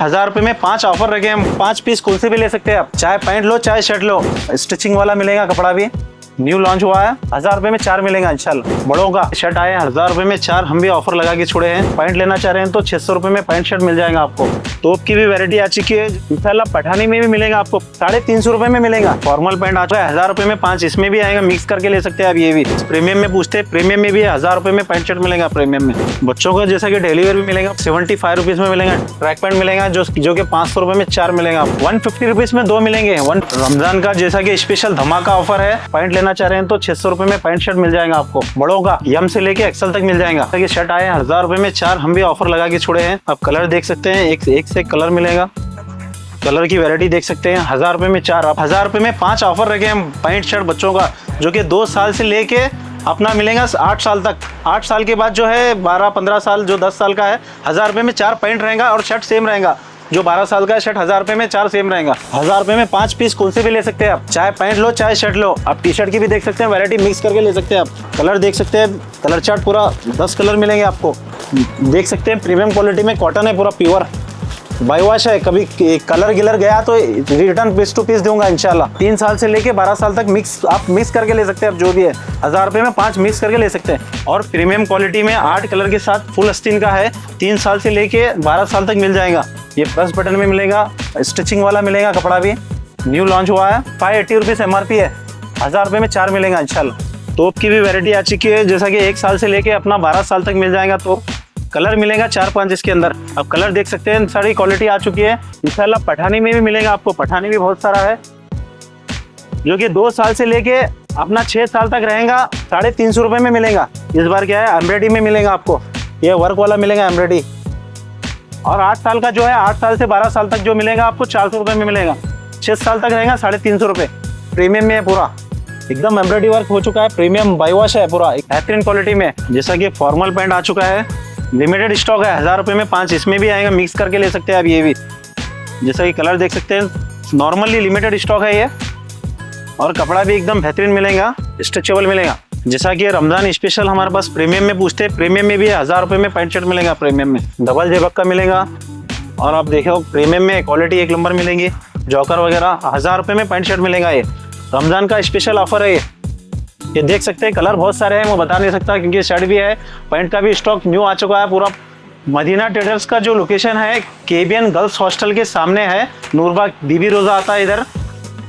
1000 रुपए में 5 ऑफर रखे हैं। 5 पीस कौन से भी ले सकते हैं आप, चाहे पैंट लो चाहे शर्ट लो। स्टिचिंग वाला मिलेगा कपड़ा भी, न्यू लॉन्च हुआ है। 1000 रुपए में 4 मिलेगा इंशाल्लाह। बड़ों का शर्ट आए 1000 रुपए में 4, हम भी ऑफर लगा के छोड़े हैं। पैंट लेना चाह रहे हैं तो 600 रुपए में पैंट शर्ट मिल जाएगा आपको। टॉप की भी वैरायटी आ चुकी है इंशाल्लाह। पठानी में भी मिलेगा आपको, 350 रुपए में मिलेगा। फॉर्मल पैंट आ चुका है 1000 रुपए में 5, इसमें भी आएगा, मिक्स करके ले सकते हैं आप। ये भी प्रीमियम में पूछते हैं, प्रीमियम में भी 1000 रुपए में पैंट शर्ट मिलेगा प्रीमियम में। बच्चों का जैसा कि डेली वेयर भी मिलेगा 75 रुपीज में मिलेगा। ट्रैक पैंट मिलेगा जो कि 500 रुपए में 4 मिलेगा। 150 रुपीज में 2 मिलेंगे। रमजान का जैसा कि स्पेशल धमाका ऑफर है। पैंट लेना चाह रहे हैं तो 600 रुपए में पैंट शर्ट मिल जाएगा आपको। बड़ों का एम से लेके एक्सल तक मिल जाएगा। ये शर्ट आए 1000 रुपए में 4, हम भी ऑफर लगा के छोड़े हैं। आप कलर देख सकते हैं, एक से एक कलर मिलेगा। कलर की वैरायटी देख सकते हैं। 1000 रुपए में 4, आप 1000 रुपए में 5 ऑफर रखे हैं पैंट शर्ट बच्चों का, जो कि 2 साल से लेके अपना मिलेगा 8 साल तक। 8 साल के बाद जो है 12-15 साल, जो 10 साल का है 1000 रुपए में 4 पैंट रहेगा और शर्ट सेम रहेगा। जो 12 साल का है शर्ट 1000 रुपए में 4 सेम रहेगा। 1000 रुपए में 5 पीस कौन से भी ले सकते हैं आप, चाहे पैंट लो चाहे शर्ट लो। आप टी शर्ट की भी देख सकते हैं, वैरायटी मिक्स करके ले सकते हैं आप। कलर देख सकते हैं, कलर चार्ट पूरा 10 कलर मिलेंगे आपको। देख सकते हैं प्रीमियम क्वालिटी में कॉटन है, पूरा प्योर बाई वॉश है। कभी कलर गिलर गया तो रिटर्न पीस टू पीस दूंगा इंशाल्लाह। 3 साल से लेके 12 साल तक आप मिक्स करके ले सकते हैं। आप जो भी है 1000 रुपए में 5 मिक्स करके ले सकते हैं। और प्रीमियम क्वालिटी में 8 कलर के साथ फुल आस्तीन का है। 3 साल से लेके 12 साल तक मिल जाएगा। ये प्रेस बटन में मिलेगा, स्टिचिंग वाला मिलेगा कपड़ा भी, न्यू लॉन्च हुआ है। 580 रुपीज MRP है, 1000 रुपए में 4 मिलेगा इंशाल्लाह। टॉप की भी वैरायटी आ चुकी है, जैसा कि 1 साल से लेके अपना 12 साल तक मिल जाएगा। तो कलर मिलेगा 4-5 इसके अंदर। अब कलर देख सकते हैं, सारी क्वालिटी आ चुकी है इंशाल्लाह। पठानी में भी मिलेगा आपको, पठानी भी बहुत सारा है, जो कि 2 साल से लेके अपना 6 साल तक रहेगा। 350 रुपए में मिलेगा। इस बार क्या है, एम्ब्रॉयडरी में मिलेगा आपको, ये वर्क वाला मिलेगा एम्ब्रॉयडरी। और 8 साल का जो है 8 साल से 12 साल तक जो मिलेगा आपको 400 रुपए में मिलेगा। 6 साल तक रहेगा 350 रुपए। प्रीमियम में है पूरा, एकदम एम्ब्रॉयडरी वर्क हो चुका है, प्रीमियम बाई वॉश है पूरा, बेहतरीन क्वालिटी में। जैसा कि फॉर्मल पैंट आ चुका है, लिमिटेड स्टॉक है, 1000 रुपए में 5, इसमें भी आएगा, मिक्स करके ले सकते हैं आप। ये भी जैसा कि कलर देख सकते हैं, नॉर्मली लिमिटेड स्टॉक है ये। और कपड़ा भी एकदम बेहतरीन मिलेगा, स्ट्रेचेबल मिलेगा। जैसा कि रमजान स्पेशल हमारे पास प्रीमियम में पूछते हैं, प्रीमियम में भी 1000 रुपए में पैंट शर्ट मिलेगा प्रीमियम में। डबल जेबक का मिलेगा। और आप देखो प्रीमियम में क्वालिटी 1 नंबर मिलेंगी, जॉकर वगैरह 1000 रुपए में पैंट शर्ट मिलेगा। ये रमजान का स्पेशल ऑफर है। ये देख सकते हैं, कलर बहुत सारे हैं, मैं बता नहीं सकता क्योंकि शर्ट भी है, पैंट का भी स्टॉक न्यू आ चुका है पूरा। मदीना ट्रेडर्स का जो लोकेशन है KBN गर्ल्स हॉस्टल के सामने है, नूरबाग बीबी रोजा आता है इधर।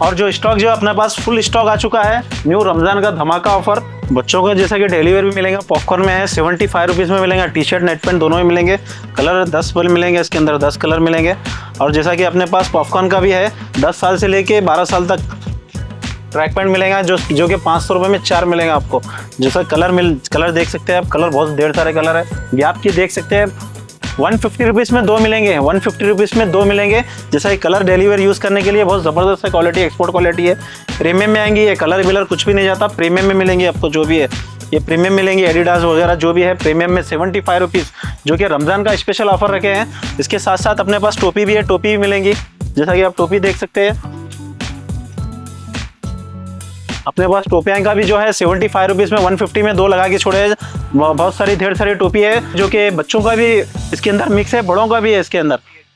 और जो स्टॉक जो अपने पास फुल स्टॉक आ चुका है, न्यू रमजान का धमाका ऑफर। बच्चों का जैसा कि डेली वेयर भी मिलेगा, पॉपकॉर्न में है 75 रुपीज़ में मिलेगा। टी शर्ट नेट पैंट दोनों में मिलेंगे। कलर 10 मिलेंगे, इसके अंदर 10 कलर मिलेंगे। और जैसा कि अपने पास पॉपकॉर्न का भी है, 10 साल से लेके 12 साल तक ट्रैक पैंट मिलेगा, जो कि 500 रुपए में 4 मिलेगा आपको। जैसा कलर देख सकते हैं आप, कलर बहुत ढेर सारे कलर है। गैप की देख सकते हैं, 150 रुपीज़ में 2 मिलेंगे, 150 रुपीज़ में 2 मिलेंगे। जैसा कि कलर डेली वेयर यूज़ करने के लिए बहुत ज़बरदस्त है, क्वालिटी एक्सपोर्ट क्वालिटी है। प्रीमियम में आएंगी, ये कलर विलर कुछ भी नहीं जाता, प्रीमियम में मिलेंगे आपको। जो भी है ये प्रीमियम मिलेंगे, एडिडास वगैरह जो भी है प्रीमियम में 75 रुपीज़, जो कि रमज़ान का स्पेशल ऑफर रखे हैं। इसके साथ साथ अपने पास टोपी भी है, टोपी भी मिलेंगी। जैसा कि आप टोपी देख सकते हैं, अपने पास टोपियाँ का भी जो है 75 रुपीज़ में 150 में 2 लगा के छोड़े हैं। बहुत सारी ढेर सारी टोपी है, जो कि बच्चों का भी इसके अंदर मिक्स है, बड़ों का भी है इसके अंदर।